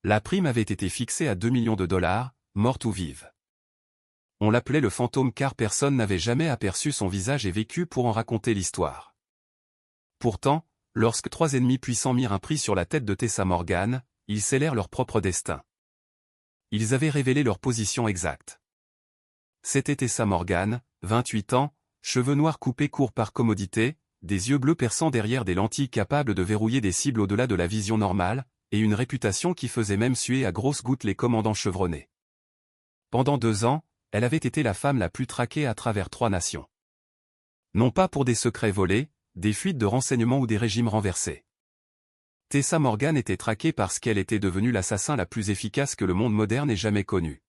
La prime avait été fixée à 2 millions de dollars, morte ou vive. On l'appelait le fantôme car personne n'avait jamais aperçu son visage et vécu pour en raconter l'histoire. Pourtant, lorsque 3 ennemis puissants mirent un prix sur la tête de Tessa Morgan, ils scellèrent leur propre destin. Ils avaient révélé leur position exacte. C'était Tessa Morgan, 28 ans, cheveux noirs coupés courts par commodité, des yeux bleus perçants derrière des lentilles capables de verrouiller des cibles au-delà de la vision normale, et une réputation qui faisait même suer à grosses gouttes les commandants chevronnés. Pendant 2 ans, elle avait été la femme la plus traquée à travers 3 nations. Non pas pour des secrets volés, des fuites de renseignements ou des régimes renversés. Tessa Morgan était traquée parce qu'elle était devenue l'assassin la plus efficace que le monde moderne ait jamais connu.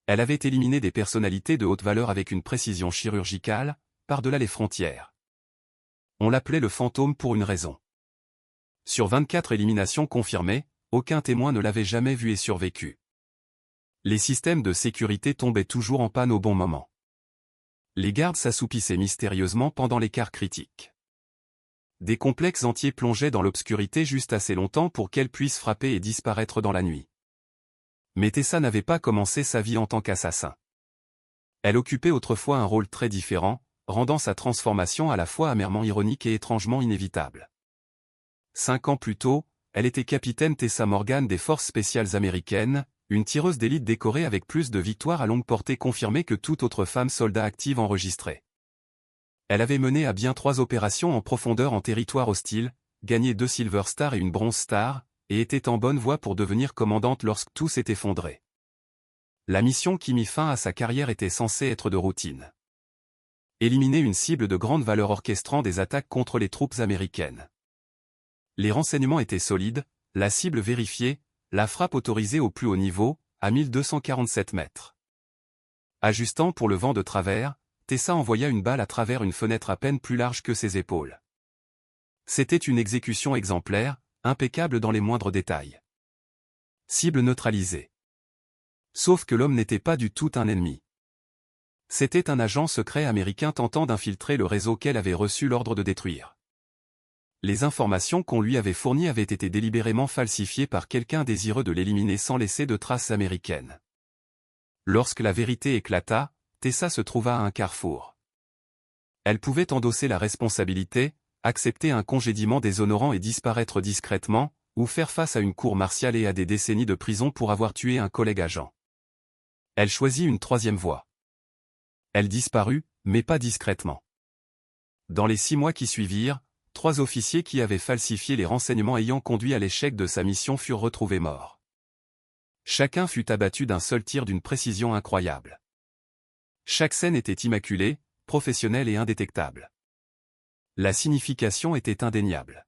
Elle avait éliminé des personnalités de haute valeur avec une précision chirurgicale, par-delà les frontières. On l'appelait le fantôme pour une raison. Sur 24 éliminations confirmées, aucun témoin ne l'avait jamais vu et survécu. Les systèmes de sécurité tombaient toujours en panne au bon moment. Les gardes s'assoupissaient mystérieusement pendant les quarts critiques. Des complexes entiers plongeaient dans l'obscurité juste assez longtemps pour qu'elle puisse frapper et disparaître dans la nuit. Mais Tessa n'avait pas commencé sa vie en tant qu'assassin. Elle occupait autrefois un rôle très différent, rendant sa transformation à la fois amèrement ironique et étrangement inévitable. 5 ans plus tôt, elle était capitaine Tessa Morgan des forces spéciales américaines, une tireuse d'élite décorée avec plus de victoires à longue portée confirmée que toute autre femme soldat active enregistrée. Elle avait mené à bien 3 opérations en profondeur en territoire hostile, gagné 2 Silver Star et une Bronze Star, et était en bonne voie pour devenir commandante lorsque tout s'est effondré. La mission qui mit fin à sa carrière était censée être de routine. Éliminer une cible de grande valeur orchestrant des attaques contre les troupes américaines. Les renseignements étaient solides, la cible vérifiée, la frappe autorisée au plus haut niveau, à 1247 mètres. Ajustant pour le vent de travers, Tessa envoya une balle à travers une fenêtre à peine plus large que ses épaules. C'était une exécution exemplaire, impeccable dans les moindres détails. Cible neutralisée. Sauf que l'homme n'était pas du tout un ennemi. C'était un agent secret américain tentant d'infiltrer le réseau qu'elle avait reçu l'ordre de détruire. Les informations qu'on lui avait fournies avaient été délibérément falsifiées par quelqu'un désireux de l'éliminer sans laisser de traces américaines. Lorsque la vérité éclata, Tessa se trouva à un carrefour. Elle pouvait endosser la responsabilité, accepter un congédiement déshonorant et disparaître discrètement, ou faire face à une cour martiale et à des décennies de prison pour avoir tué un collègue agent. Elle choisit une 3e voie. Elle disparut, mais pas discrètement. Dans les 6 mois qui suivirent, 3 officiers qui avaient falsifié les renseignements ayant conduit à l'échec de sa mission furent retrouvés morts. Chacun fut abattu d'un seul tir d'une précision incroyable. Chaque scène était immaculée, professionnelle et indétectable. La signification était indéniable.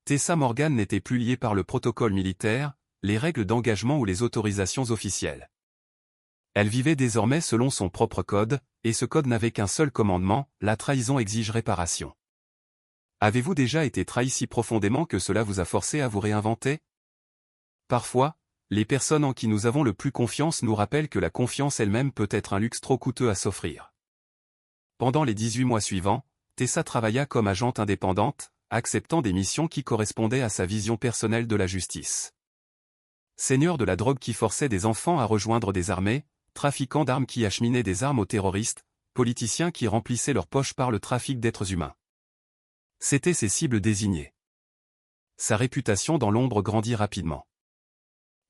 Tessa Morgan n'était plus liée par le protocole militaire, les règles d'engagement ou les autorisations officielles. Elle vivait désormais selon son propre code, et ce code n'avait qu'un seul commandement, la trahison exige réparation. Avez-vous déjà été trahi si profondément que cela vous a forcé à vous réinventer? Parfois, les personnes en qui nous avons le plus confiance nous rappellent que la confiance elle-même peut être un luxe trop coûteux à s'offrir. Pendant les 18 mois suivants, Tessa travailla comme agente indépendante, acceptant des missions qui correspondaient à sa vision personnelle de la justice. Seigneur de la drogue qui forçait des enfants à rejoindre des armées, trafiquant d'armes qui acheminaient des armes aux terroristes, politiciens qui remplissaient leurs poches par le trafic d'êtres humains. C'étaient ses cibles désignées. Sa réputation dans l'ombre grandit rapidement.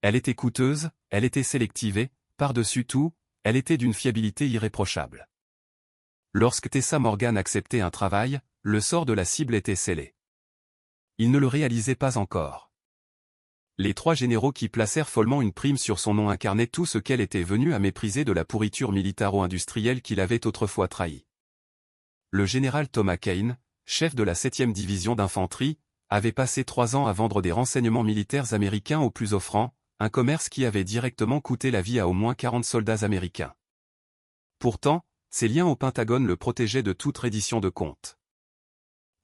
Elle était coûteuse, elle était sélective et, par-dessus tout, elle était d'une fiabilité irréprochable. Lorsque Tessa Morgan acceptait un travail, le sort de la cible était scellé. Il ne le réalisait pas encore. Les 3 généraux qui placèrent follement une prime sur son nom incarnaient tout ce qu'elle était venue à mépriser de la pourriture militaro-industrielle qu'il avait autrefois trahi. Le général Thomas Kane, chef de la 7e division d'infanterie, avait passé 3 ans à vendre des renseignements militaires américains aux plus offrants, un commerce qui avait directement coûté la vie à au moins 40 soldats américains. Pourtant, ses liens au Pentagone le protégeaient de toute reddition de comptes.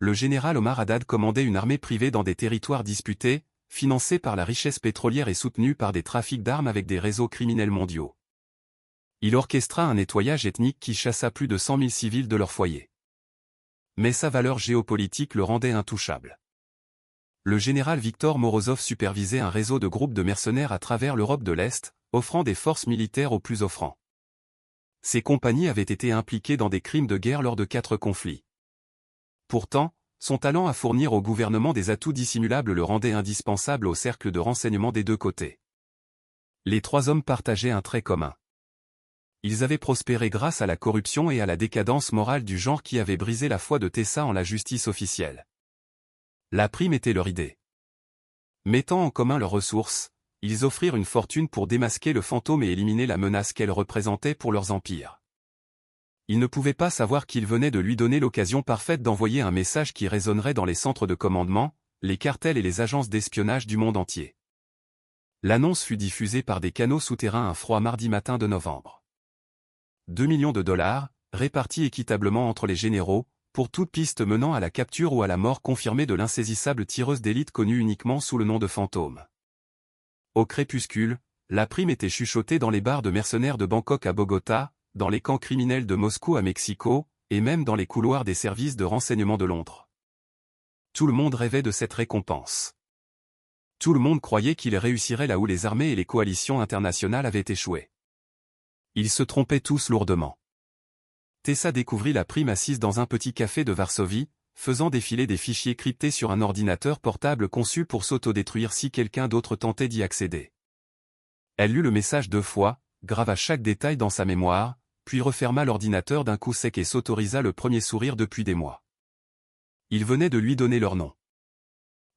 Le général Omar Haddad commandait une armée privée dans des territoires disputés, financée par la richesse pétrolière et soutenue par des trafics d'armes avec des réseaux criminels mondiaux. Il orchestra un nettoyage ethnique qui chassa plus de 100 000 civils de leur foyer. Mais sa valeur géopolitique le rendait intouchable. le général Viktor Morozov supervisait un réseau de groupes de mercenaires à travers l'Europe de l'Est, offrant des forces militaires aux plus offrants. Ces compagnies avaient été impliquées dans des crimes de guerre lors de 4 conflits. Pourtant, son talent à fournir au gouvernement des atouts dissimulables le rendait indispensable au cercle de renseignement des deux côtés. Les 3 hommes partageaient un trait commun. Ils avaient prospéré grâce à la corruption et à la décadence morale du genre qui avait brisé la foi de Tessa en la justice officielle. La prime était leur idée. Mettant en commun leurs ressources, ils offrirent une fortune pour démasquer le fantôme et éliminer la menace qu'elle représentait pour leurs empires. Ils ne pouvaient pas savoir qu'il venait de lui donner l'occasion parfaite d'envoyer un message qui résonnerait dans les centres de commandement, les cartels et les agences d'espionnage du monde entier. L'annonce fut diffusée par des canaux souterrains un froid mardi matin de novembre. 2 millions de dollars, répartis équitablement entre les généraux, pour toute piste menant à la capture ou à la mort confirmée de l'insaisissable tireuse d'élite connue uniquement sous le nom de Fantôme. Au crépuscule, la prime était chuchotée dans les bars de mercenaires de Bangkok à Bogota, dans les camps criminels de Moscou à Mexico, et même dans les couloirs des services de renseignement de Londres. Tout le monde rêvait de cette récompense. Tout le monde croyait qu'il réussirait là où les armées et les coalitions internationales avaient échoué. Ils se trompaient tous lourdement. Tessa découvrit la prime assise dans un petit café de Varsovie, faisant défiler des fichiers cryptés sur un ordinateur portable conçu pour s'autodétruire si quelqu'un d'autre tentait d'y accéder. Elle lut le message 2 fois, grava chaque détail dans sa mémoire, puis referma l'ordinateur d'un coup sec et s'autorisa le premier sourire depuis des mois. Il venait de lui donner leur nom.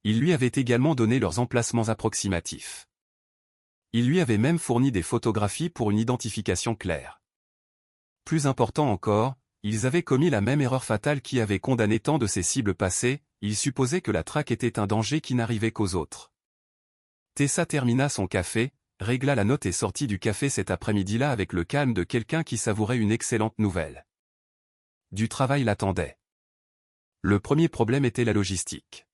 Il lui avait également donné leurs emplacements approximatifs. Il lui avait même fourni des photographies pour une identification claire. Plus important encore, ils avaient commis la même erreur fatale qui avait condamné tant de ses cibles passées, ils supposaient que la traque était un danger qui n'arrivait qu'aux autres. Tessa termina son café, régla la note et sortit du café cet après-midi-là avec le calme de quelqu'un qui savourait une excellente nouvelle. Du travail l'attendait. Le premier problème était la logistique.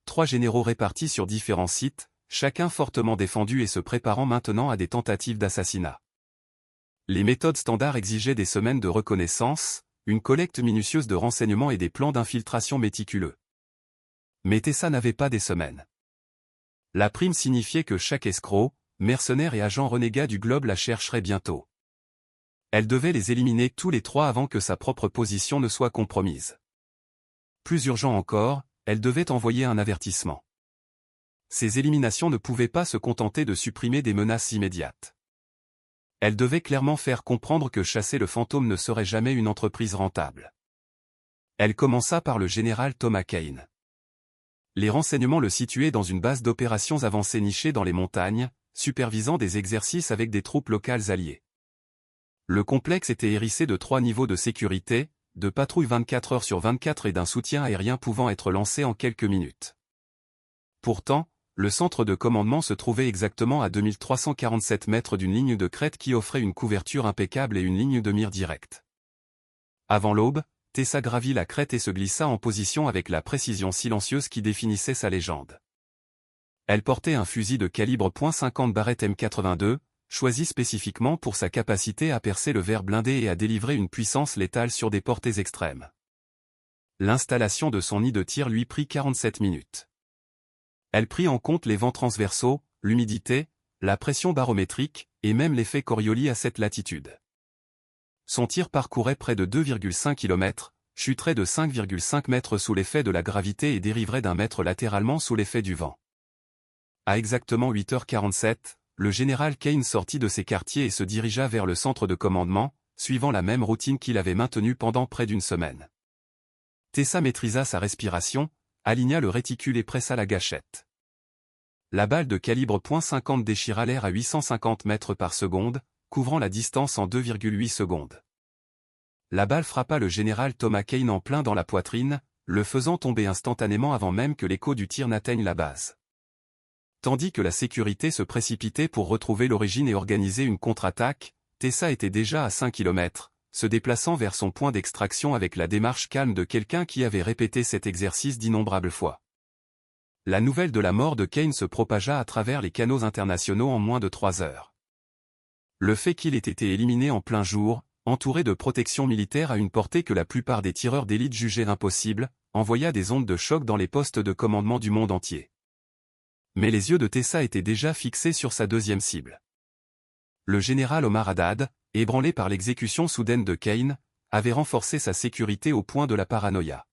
3 généraux répartis sur différents sites, chacun fortement défendu et se préparant maintenant à des tentatives d'assassinat. Les méthodes standards exigeaient des semaines de reconnaissance, une collecte minutieuse de renseignements et des plans d'infiltration méticuleux. Mais Tessa n'avait pas des semaines. La prime signifiait que chaque escroc, mercenaire et agent renégat du globe la chercherait bientôt. Elle devait les éliminer tous les 3 avant que sa propre position ne soit compromise. Plus urgent encore, elle devait envoyer un avertissement. Ces éliminations ne pouvaient pas se contenter de supprimer des menaces immédiates. Elle devait clairement faire comprendre que chasser le fantôme ne serait jamais une entreprise rentable. Elle commença par le général Thomas Kane. Les renseignements le situaient dans une base d'opérations avancée nichée dans les montagnes, supervisant des exercices avec des troupes locales alliées. Le complexe était hérissé de 3 niveaux de sécurité, de patrouilles 24 heures sur 24 et d'un soutien aérien pouvant être lancé en quelques minutes. Pourtant, le centre de commandement se trouvait exactement à 2347 mètres d'une ligne de crête qui offrait une couverture impeccable et une ligne de mire directe. Avant l'aube, Tessa gravit la crête et se glissa en position avec la précision silencieuse qui définissait sa légende. Elle portait un fusil de calibre .50 Barrett M82, choisi spécifiquement pour sa capacité à percer le verre blindé et à délivrer une puissance létale sur des portées extrêmes. L'installation de son nid de tir lui prit 47 minutes. Elle prit en compte les vents transversaux, l'humidité, la pression barométrique, et même l'effet Coriolis à cette latitude. Son tir parcourait près de 2,5 km, chuterait de 5,5 mètres sous l'effet de la gravité et dériverait d'1 mètre latéralement sous l'effet du vent. À exactement 8h47, le général Kane sortit de ses quartiers et se dirigea vers le centre de commandement, suivant la même routine qu'il avait maintenue pendant près d'une semaine. Tessa maîtrisa sa respiration, aligna le réticule et pressa la gâchette. La balle de calibre .50 déchira l'air à 850 mètres par seconde, couvrant la distance en 2,8 secondes. La balle frappa le général Thomas Kane en plein dans la poitrine, le faisant tomber instantanément avant même que l'écho du tir n'atteigne la base. Tandis que la sécurité se précipitait pour retrouver l'origine et organiser une contre-attaque, Tessa était déjà à 5 km, se déplaçant vers son point d'extraction avec la démarche calme de quelqu'un qui avait répété cet exercice d'innombrables fois. La nouvelle de la mort de Kane se propagea à travers les canaux internationaux en moins de 3 heures. Le fait qu'il ait été éliminé en plein jour, entouré de protections militaires à une portée que la plupart des tireurs d'élite jugeaient impossible, envoya des ondes de choc dans les postes de commandement du monde entier. Mais les yeux de Tessa étaient déjà fixés sur sa deuxième cible. Le général Omar Haddad, ébranlé par l'exécution soudaine de Kane, avait renforcé sa sécurité au point de la paranoïa.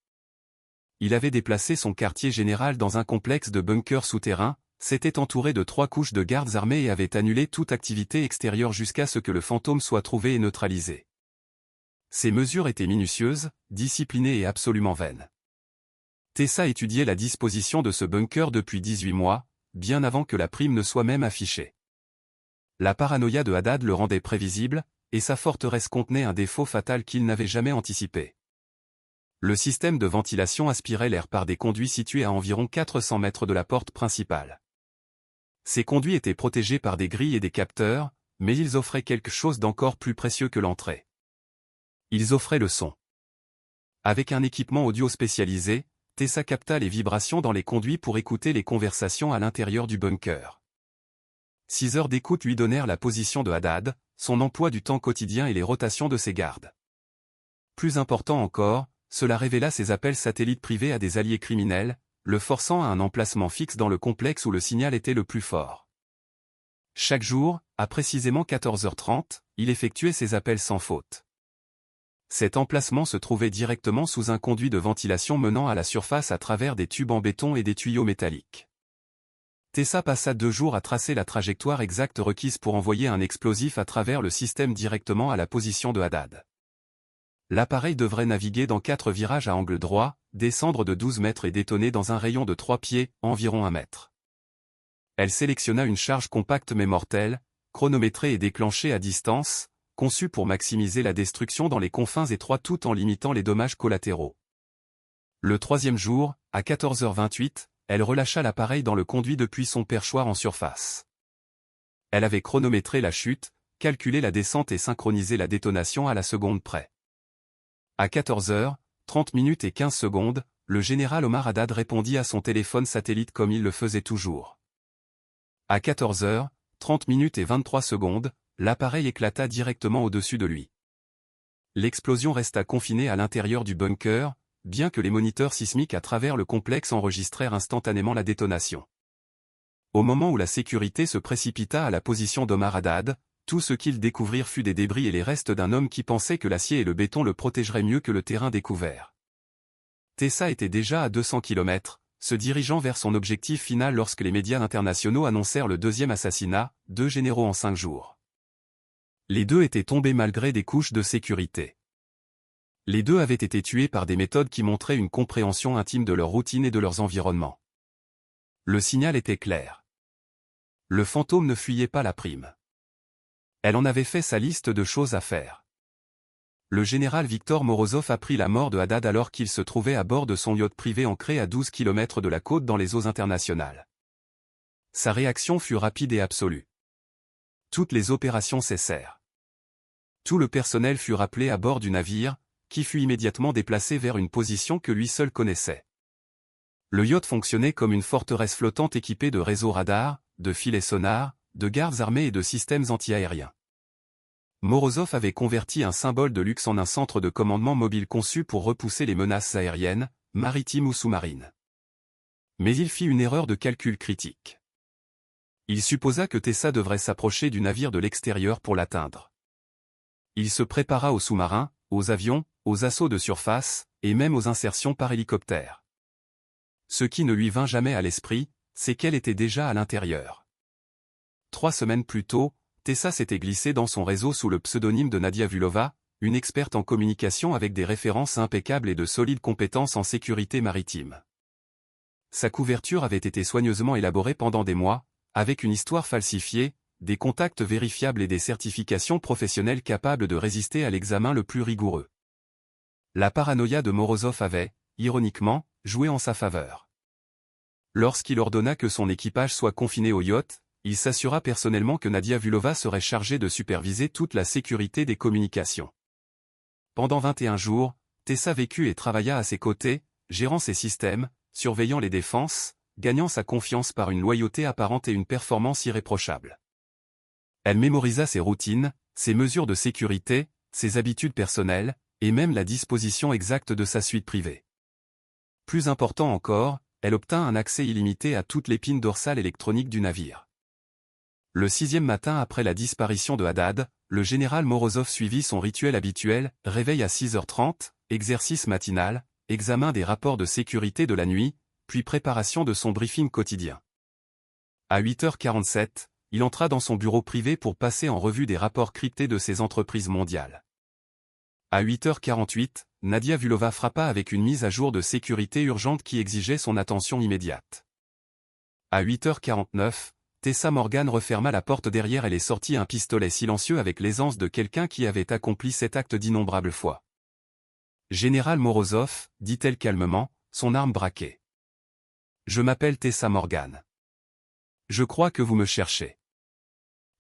Il avait déplacé son quartier général dans un complexe de bunkers souterrains, s'était entouré de 3 couches de gardes armés et avait annulé toute activité extérieure jusqu'à ce que le fantôme soit trouvé et neutralisé. Ces mesures étaient minutieuses, disciplinées et absolument vaines. Tessa étudiait la disposition de ce bunker depuis 18 mois, bien avant que la prime ne soit même affichée. La paranoïa de Haddad le rendait prévisible, et sa forteresse contenait un défaut fatal qu'il n'avait jamais anticipé. Le système de ventilation aspirait l'air par des conduits situés à environ 400 mètres de la porte principale. Ces conduits étaient protégés par des grilles et des capteurs, mais ils offraient quelque chose d'encore plus précieux que l'entrée. Ils offraient le son. Avec un équipement audio spécialisé, Tessa capta les vibrations dans les conduits pour écouter les conversations à l'intérieur du bunker. 6 heures d'écoute lui donnèrent la position de Haddad, son emploi du temps quotidien et les rotations de ses gardes. Plus important encore, cela révéla ses appels satellites privés à des alliés criminels, le forçant à un emplacement fixe dans le complexe où le signal était le plus fort. Chaque jour, à précisément 14h30, il effectuait ses appels sans faute. Cet emplacement se trouvait directement sous un conduit de ventilation menant à la surface à travers des tubes en béton et des tuyaux métalliques. Tessa passa 2 jours à tracer la trajectoire exacte requise pour envoyer un explosif à travers le système directement à la position de Haddad. L'appareil devrait naviguer dans 4 virages à angle droit, descendre de 12 mètres et détonner dans un rayon de 3 pieds, environ 1 mètre. Elle sélectionna une charge compacte mais mortelle, chronométrée et déclenchée à distance, conçue pour maximiser la destruction dans les confins étroits tout en limitant les dommages collatéraux. Le 3e jour, à 14h28, elle relâcha l'appareil dans le conduit depuis son perchoir en surface. Elle avait chronométré la chute, calculé la descente et synchronisé la détonation à la seconde près. À 14h, 30 minutes et 15 secondes, le général Omar Haddad répondit à son téléphone satellite comme il le faisait toujours. À 14h, 30 minutes et 23 secondes, l'appareil éclata directement au-dessus de lui. L'explosion resta confinée à l'intérieur du bunker, bien que les moniteurs sismiques à travers le complexe enregistrèrent instantanément la détonation. Au moment où la sécurité se précipita à la position d'Omar Haddad, tout ce qu'ils découvrirent fut des débris et les restes d'un homme qui pensait que l'acier et le béton le protégeraient mieux que le terrain découvert. Tessa était déjà à 200 km, se dirigeant vers son objectif final lorsque les médias internationaux annoncèrent le 2e assassinat, 2 généraux en 5 jours. Les 2 étaient tombés malgré des couches de sécurité. Les 2 avaient été tués par des méthodes qui montraient une compréhension intime de leur routine et de leurs environnements. Le signal était clair. Le fantôme ne fuyait pas la prime. Elle en avait fait sa liste de choses à faire. Le général Viktor Morozov apprit la mort de Haddad alors qu'il se trouvait à bord de son yacht privé ancré à 12 km de la côte dans les eaux internationales. Sa réaction fut rapide et absolue. Toutes les opérations cessèrent. Tout le personnel fut rappelé à bord du navire, qui fut immédiatement déplacé vers une position que lui seul connaissait. Le yacht fonctionnait comme une forteresse flottante équipée de réseaux radars, de filets sonars, de gardes armés et de systèmes anti-aériens. Morozov avait converti un symbole de luxe en un centre de commandement mobile conçu pour repousser les menaces aériennes, maritimes ou sous-marines. Mais il fit une erreur de calcul critique. Il supposa que Tessa devrait s'approcher du navire de l'extérieur pour l'atteindre. Il se prépara aux sous-marins, aux avions, aux assauts de surface, et même aux insertions par hélicoptère. Ce qui ne lui vint jamais à l'esprit, c'est qu'elle était déjà à l'intérieur. 3 semaines plus tôt, Tessa s'était glissée dans son réseau sous le pseudonyme de Nadia Vulova, une experte en communication avec des références impeccables et de solides compétences en sécurité maritime. Sa couverture avait été soigneusement élaborée pendant des mois, avec une histoire falsifiée, des contacts vérifiables et des certifications professionnelles capables de résister à l'examen le plus rigoureux. La paranoïa de Morozov avait, ironiquement, joué en sa faveur. Lorsqu'il ordonna que son équipage soit confiné au yacht, il s'assura personnellement que Nadia Vulova serait chargée de superviser toute la sécurité des communications. Pendant 21 jours, Tessa vécut et travailla à ses côtés, gérant ses systèmes, surveillant les défenses, gagnant sa confiance par une loyauté apparente et une performance irréprochable. Elle mémorisa ses routines, ses mesures de sécurité, ses habitudes personnelles, et même la disposition exacte de sa suite privée. Plus important encore, elle obtint un accès illimité à toutes les pines dorsales électroniques du navire. Le 6e matin après la disparition de Haddad, le général Morozov suivit son rituel habituel, réveil à 6h30, exercice matinal, examen des rapports de sécurité de la nuit, puis préparation de son briefing quotidien. À 8h47, il entra dans son bureau privé pour passer en revue des rapports cryptés de ses entreprises mondiales. À 8h48, Nadia Vulova frappa avec une mise à jour de sécurité urgente qui exigeait son attention immédiate. À 8h49, Tessa Morgan referma la porte derrière elle et sortit un pistolet silencieux avec l'aisance de quelqu'un qui avait accompli cet acte d'innombrables fois. « Général Morozov, dit-elle calmement, son arme braquée. Je m'appelle Tessa Morgan. Je crois que vous me cherchez. »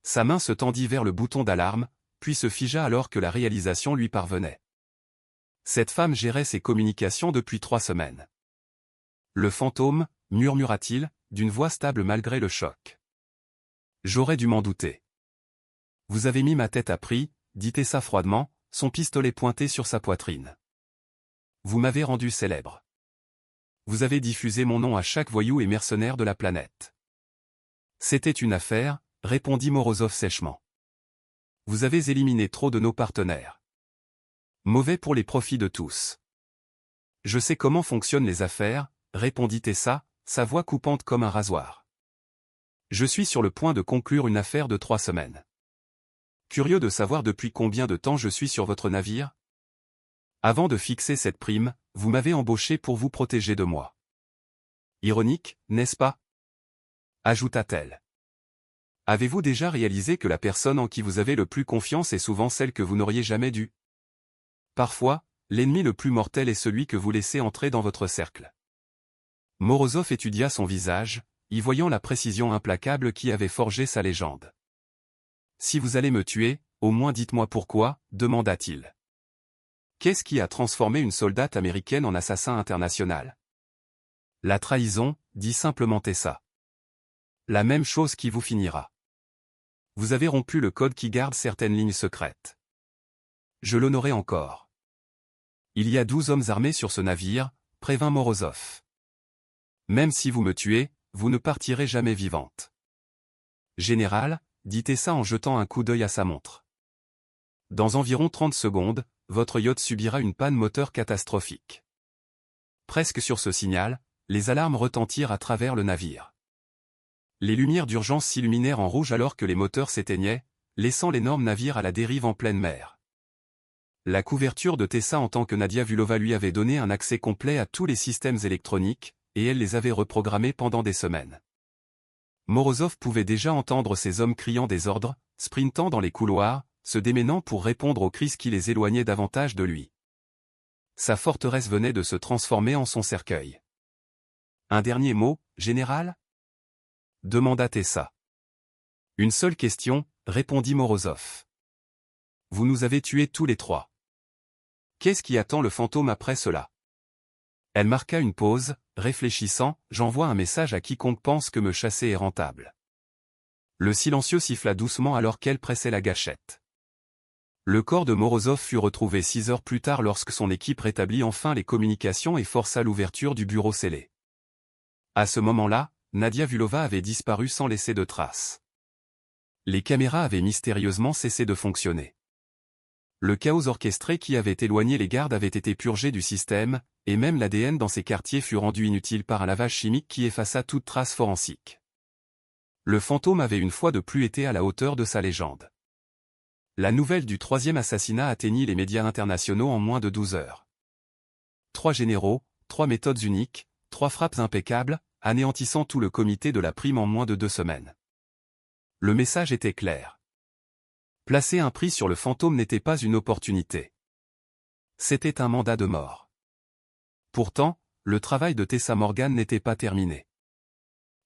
Sa main se tendit vers le bouton d'alarme, puis se figea alors que la réalisation lui parvenait. Cette femme gérait ses communications depuis 3 semaines. Le fantôme, murmura-t-il, d'une voix stable malgré le choc. J'aurais dû m'en douter. Vous avez mis ma tête à prix, dit Tessa froidement, son pistolet pointé sur sa poitrine. Vous m'avez rendu célèbre. Vous avez diffusé mon nom à chaque voyou et mercenaire de la planète. C'était une affaire, répondit Morozov sèchement. Vous avez éliminé trop de nos partenaires. Mauvais pour les profits de tous. Je sais comment fonctionnent les affaires, répondit Tessa, sa voix coupante comme un rasoir. Je suis sur le point de conclure une affaire de 3 semaines. Curieux de savoir depuis combien de temps je suis sur votre navire? Avant de fixer cette prime, vous m'avez embauché pour vous protéger de moi. Ironique, n'est-ce pas? Ajouta-t-elle. Avez-vous déjà réalisé que la personne en qui vous avez le plus confiance est souvent celle que vous n'auriez jamais dû? Parfois, l'ennemi le plus mortel est celui que vous laissez entrer dans votre cercle. Morozov étudia son visage, y voyant la précision implacable qui avait forgé sa légende. Si vous allez me tuer, au moins dites-moi pourquoi, demanda-t-il. Qu'est-ce qui a transformé une soldate américaine en assassin international? La trahison, dit simplement Tessa. La même chose qui vous finira. Vous avez rompu le code qui garde certaines lignes secrètes. Je l'honorais encore. Il y a 12 hommes armés sur ce navire, prévint Morozov. Même si vous me tuez, vous ne partirez jamais vivante. Général, dit Tessa en jetant un coup d'œil à sa montre. Dans environ 30 secondes, votre yacht subira une panne moteur catastrophique. Presque sur ce signal, les alarmes retentirent à travers le navire. Les lumières d'urgence s'illuminèrent en rouge alors que les moteurs s'éteignaient, laissant l'énorme navire à la dérive en pleine mer. La couverture de Tessa en tant que Nadia Vulova lui avait donné un accès complet à tous les systèmes électroniques, et elle les avait reprogrammés pendant des semaines. Morozov pouvait déjà entendre ses hommes criant des ordres, sprintant dans les couloirs, se déménant pour répondre aux crises qui les éloignaient davantage de lui. Sa forteresse venait de se transformer en son cercueil. Un dernier mot, général? Demanda Tessa. Une seule question, répondit Morozov. Vous nous avez tués tous les 3. Qu'est-ce qui attend le fantôme après cela? Elle marqua une pause, réfléchissant, j'envoie un message à quiconque pense que me chasser est rentable. Le silencieux siffla doucement alors qu'elle pressait la gâchette. Le corps de Morozov fut retrouvé 6 heures plus tard lorsque son équipe rétablit enfin les communications et força l'ouverture du bureau scellé. À ce moment-là, Nadia Vulova avait disparu sans laisser de traces. Les caméras avaient mystérieusement cessé de fonctionner. Le chaos orchestré qui avait éloigné les gardes avait été purgé du système, et même l'ADN dans ces quartiers fut rendu inutile par un lavage chimique qui effaça toute trace forensique. Le fantôme avait une fois de plus été à la hauteur de sa légende. La nouvelle du 3e assassinat atteignit les médias internationaux en moins de 12 heures. 3 généraux, 3 méthodes uniques, 3 frappes impeccables, anéantissant tout le comité de la prime en moins de 2 semaines. Le message était clair. Placer un prix sur le fantôme n'était pas une opportunité. C'était un mandat de mort. Pourtant, le travail de Tessa Morgan n'était pas terminé.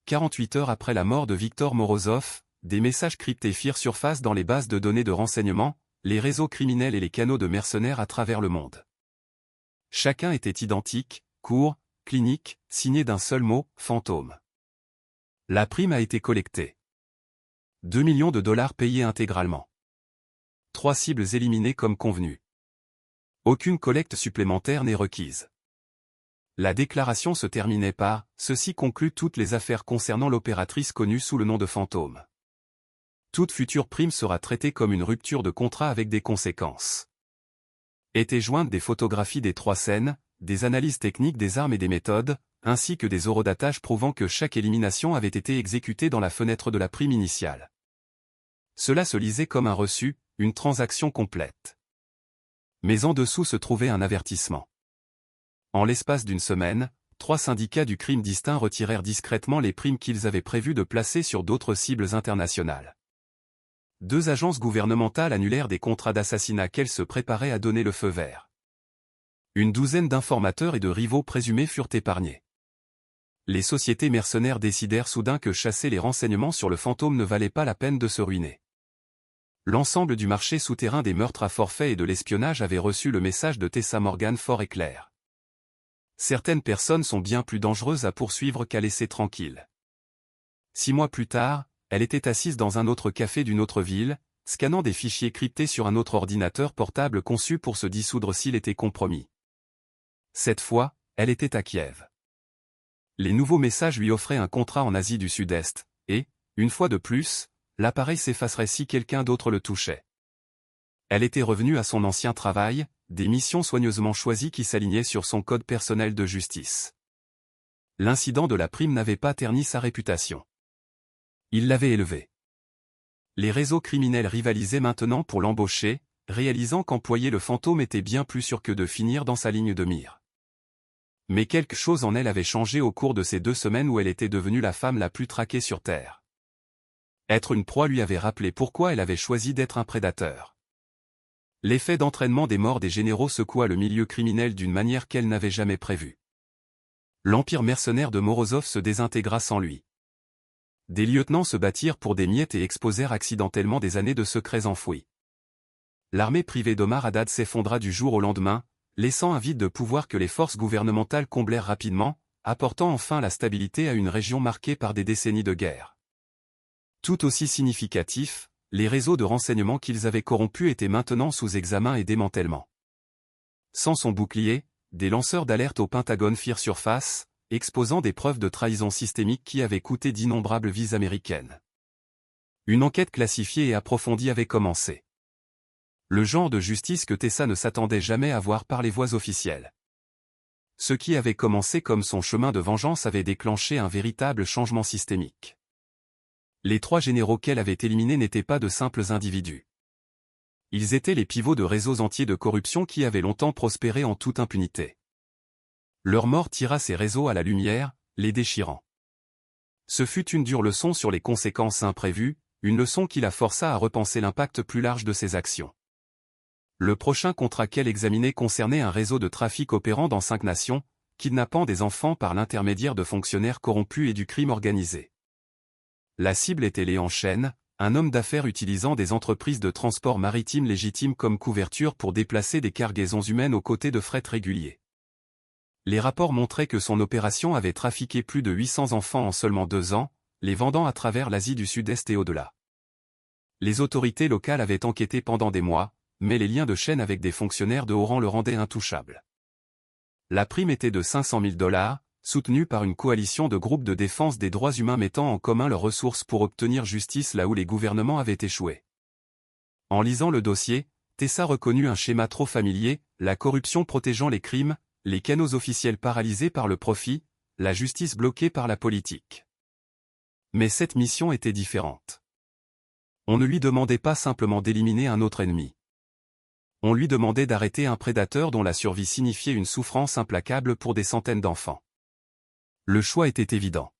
48 heures après la mort de Viktor Morozov, des messages cryptés firent surface dans les bases de données de renseignement, les réseaux criminels et les canaux de mercenaires à travers le monde. Chacun était identique, court, clinique, signé d'un seul mot, fantôme. La prime a été collectée. 2 millions de dollars payés intégralement. 3 cibles éliminées comme convenu. Aucune collecte supplémentaire n'est requise. La déclaration se terminait par « Ceci conclut toutes les affaires concernant l'opératrice connue sous le nom de Fantôme. Toute future prime sera traitée comme une rupture de contrat avec des conséquences. » Étaient jointes des photographies des 3 scènes, des analyses techniques des armes et des méthodes, ainsi que des eurodatages prouvant que chaque élimination avait été exécutée dans la fenêtre de la prime initiale. Cela se lisait comme un reçu, une transaction complète. Mais en dessous se trouvait un avertissement. En l'espace d'une semaine, 3 syndicats du crime distincts retirèrent discrètement les primes qu'ils avaient prévu de placer sur d'autres cibles internationales. 2 agences gouvernementales annulèrent des contrats d'assassinat qu'elles se préparaient à donner le feu vert. Une douzaine d'informateurs et de rivaux présumés furent épargnés. Les sociétés mercenaires décidèrent soudain que chasser les renseignements sur le fantôme ne valait pas la peine de se ruiner. L'ensemble du marché souterrain des meurtres à forfait et de l'espionnage avait reçu le message de Tessa Morgan fort et clair. Certaines personnes sont bien plus dangereuses à poursuivre qu'à laisser tranquilles. 6 mois plus tard, elle était assise dans un autre café d'une autre ville, scannant des fichiers cryptés sur un autre ordinateur portable conçu pour se dissoudre s'il était compromis. Cette fois, elle était à Kiev. Les nouveaux messages lui offraient un contrat en Asie du Sud-Est, et, une fois de plus, l'appareil s'effacerait si quelqu'un d'autre le touchait. Elle était revenue à son ancien travail, des missions soigneusement choisies qui s'alignaient sur son code personnel de justice. L'incident de la prime n'avait pas terni sa réputation. Il l'avait élevée. Les réseaux criminels rivalisaient maintenant pour l'embaucher, réalisant qu'employer le fantôme était bien plus sûr que de finir dans sa ligne de mire. Mais quelque chose en elle avait changé au cours de ces 2 semaines où elle était devenue la femme la plus traquée sur Terre. Être une proie lui avait rappelé pourquoi elle avait choisi d'être un prédateur. L'effet d'entraînement des morts des généraux secoua le milieu criminel d'une manière qu'elle n'avait jamais prévue. L'empire mercenaire de Morozov se désintégra sans lui. Des lieutenants se battirent pour des miettes et exposèrent accidentellement des années de secrets enfouis. L'armée privée d'Omar Haddad s'effondra du jour au lendemain, laissant un vide de pouvoir que les forces gouvernementales comblèrent rapidement, apportant enfin la stabilité à une région marquée par des décennies de guerre. Tout aussi significatif, les réseaux de renseignement qu'ils avaient corrompus étaient maintenant sous examen et démantèlement. Sans son bouclier, des lanceurs d'alerte au Pentagone firent surface, exposant des preuves de trahison systémique qui avaient coûté d'innombrables vies américaines. Une enquête classifiée et approfondie avait commencé. Le genre de justice que Tessa ne s'attendait jamais à voir par les voies officielles. Ce qui avait commencé comme son chemin de vengeance avait déclenché un véritable changement systémique. Les 3 généraux qu'elle avait éliminés n'étaient pas de simples individus. Ils étaient les pivots de réseaux entiers de corruption qui avaient longtemps prospéré en toute impunité. Leur mort tira ces réseaux à la lumière, les déchirant. Ce fut une dure leçon sur les conséquences imprévues, une leçon qui la força à repenser l'impact plus large de ses actions. Le prochain contrat qu'elle examinait concernait un réseau de trafic opérant dans 5 nations, kidnappant des enfants par l'intermédiaire de fonctionnaires corrompus et du crime organisé. La cible était Léon Chen, un homme d'affaires utilisant des entreprises de transport maritime légitimes comme couverture pour déplacer des cargaisons humaines aux côtés de fret réguliers. Les rapports montraient que son opération avait trafiqué plus de 800 enfants en seulement 2 ans, les vendant à travers l'Asie du Sud-Est et au-delà. Les autorités locales avaient enquêté pendant des mois, mais les liens de Chen avec des fonctionnaires de haut rang le rendaient intouchable. La prime était de $500 000, soutenue par une coalition de groupes de défense des droits humains mettant en commun leurs ressources pour obtenir justice là où les gouvernements avaient échoué. En lisant le dossier, Tessa reconnut un schéma trop familier, la corruption protégeant les crimes, les canaux officiels paralysés par le profit, la justice bloquée par la politique. Mais cette mission était différente. On ne lui demandait pas simplement d'éliminer un autre ennemi. On lui demandait d'arrêter un prédateur dont la survie signifiait une souffrance implacable pour des centaines d'enfants. Le choix était évident.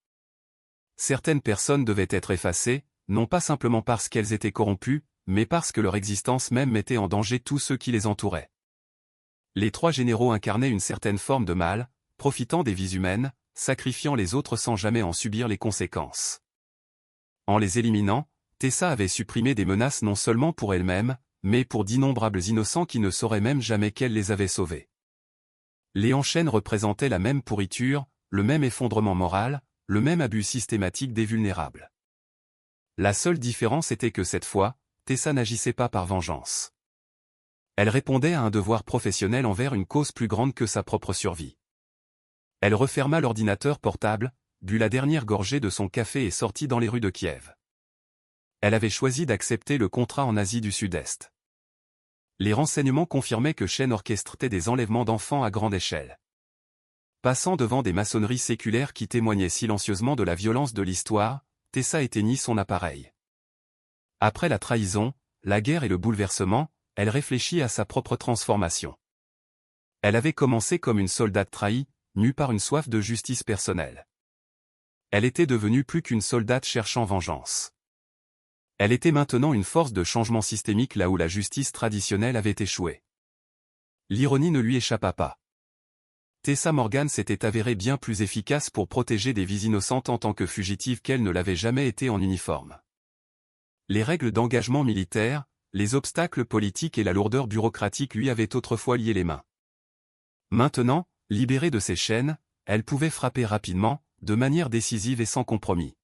Certaines personnes devaient être effacées, non pas simplement parce qu'elles étaient corrompues, mais parce que leur existence même mettait en danger tous ceux qui les entouraient. Les 3 généraux incarnaient une certaine forme de mal, profitant des vies humaines, sacrifiant les autres sans jamais en subir les conséquences. En les éliminant, Tessa avait supprimé des menaces non seulement pour elle-même, mais pour d'innombrables innocents qui ne sauraient même jamais qu'elle les avait sauvés. Léon Chen représentait la même pourriture, le même effondrement moral, le même abus systématique des vulnérables. La seule différence était que cette fois, Tessa n'agissait pas par vengeance. Elle répondait à un devoir professionnel envers une cause plus grande que sa propre survie. Elle referma l'ordinateur portable, but la dernière gorgée de son café et sortit dans les rues de Kiev. Elle avait choisi d'accepter le contrat en Asie du Sud-Est. Les renseignements confirmaient que Chen orchestrait des enlèvements d'enfants à grande échelle. Passant devant des maçonneries séculaires qui témoignaient silencieusement de la violence de l'histoire, Tessa éteignit son appareil. Après la trahison, la guerre et le bouleversement, elle réfléchit à sa propre transformation. Elle avait commencé comme une soldate trahie, mue par une soif de justice personnelle. Elle était devenue plus qu'une soldate cherchant vengeance. Elle était maintenant une force de changement systémique là où la justice traditionnelle avait échoué. L'ironie ne lui échappa pas. Tessa Morgan s'était avérée bien plus efficace pour protéger des vies innocentes en tant que fugitive qu'elle ne l'avait jamais été en uniforme. Les règles d'engagement militaire, les obstacles politiques et la lourdeur bureaucratique lui avaient autrefois lié les mains. Maintenant, libérée de ses chaînes, elle pouvait frapper rapidement, de manière décisive et sans compromis.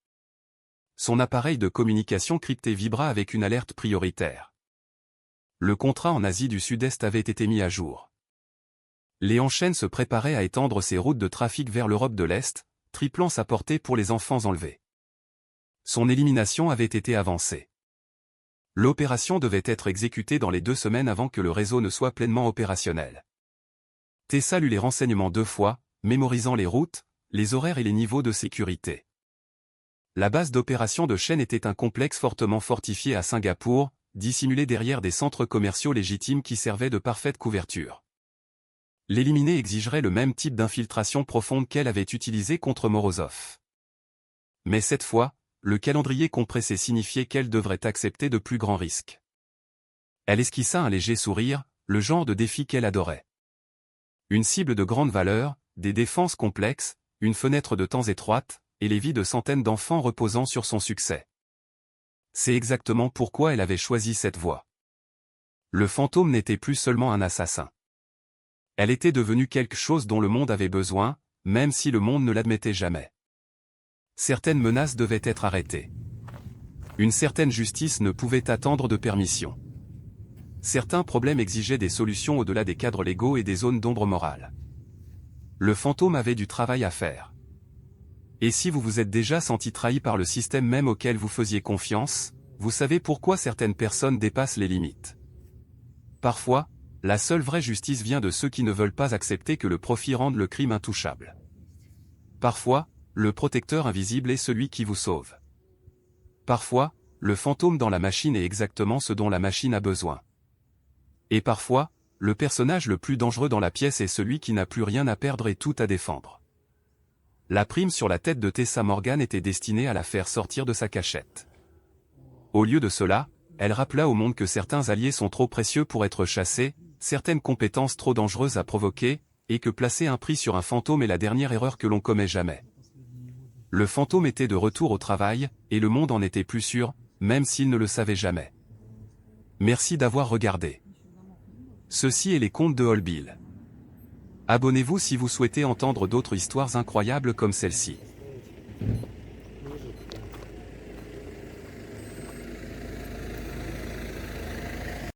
Son appareil de communication crypté vibra avec une alerte prioritaire. Le contrat en Asie du Sud-Est avait été mis à jour. Léon Chen se préparait à étendre ses routes de trafic vers l'Europe de l'Est, triplant sa portée pour les enfants enlevés. Son élimination avait été avancée. L'opération devait être exécutée dans les 2 semaines avant que le réseau ne soit pleinement opérationnel. Tessa lut les renseignements 2 fois, mémorisant les routes, les horaires et les niveaux de sécurité. La base d'opération de Chen était un complexe fortement fortifié à Singapour, dissimulé derrière des centres commerciaux légitimes qui servaient de parfaite couverture. L'éliminer exigerait le même type d'infiltration profonde qu'elle avait utilisé contre Morozov. Mais cette fois, le calendrier compressé signifiait qu'elle devrait accepter de plus grands risques. Elle esquissa un léger sourire, le genre de défi qu'elle adorait. Une cible de grande valeur, des défenses complexes, une fenêtre de temps étroite, et les vies de centaines d'enfants reposant sur son succès. C'est exactement pourquoi elle avait choisi cette voie. Le fantôme n'était plus seulement un assassin. Elle était devenue quelque chose dont le monde avait besoin, même si le monde ne l'admettait jamais. Certaines menaces devaient être arrêtées. Une certaine justice ne pouvait attendre de permission. Certains problèmes exigeaient des solutions au-delà des cadres légaux et des zones d'ombre morale. Le fantôme avait du travail à faire. Et si vous vous êtes déjà senti trahi par le système même auquel vous faisiez confiance, vous savez pourquoi certaines personnes dépassent les limites. Parfois, la seule vraie justice vient de ceux qui ne veulent pas accepter que le profit rende le crime intouchable. Parfois, le protecteur invisible est celui qui vous sauve. Parfois, le fantôme dans la machine est exactement ce dont la machine a besoin. Et parfois, le personnage le plus dangereux dans la pièce est celui qui n'a plus rien à perdre et tout à défendre. La prime sur la tête de Tessa Morgan était destinée à la faire sortir de sa cachette. Au lieu de cela, elle rappela au monde que certains alliés sont trop précieux pour être chassés, certaines compétences trop dangereuses à provoquer, et que placer un prix sur un fantôme est la dernière erreur que l'on commet jamais. Le fantôme était de retour au travail, et le monde en était plus sûr, même s'il ne le savait jamais. Merci d'avoir regardé. Ceci est les contes de Old Bill. Abonnez-vous si vous souhaitez entendre d'autres histoires incroyables comme celle-ci.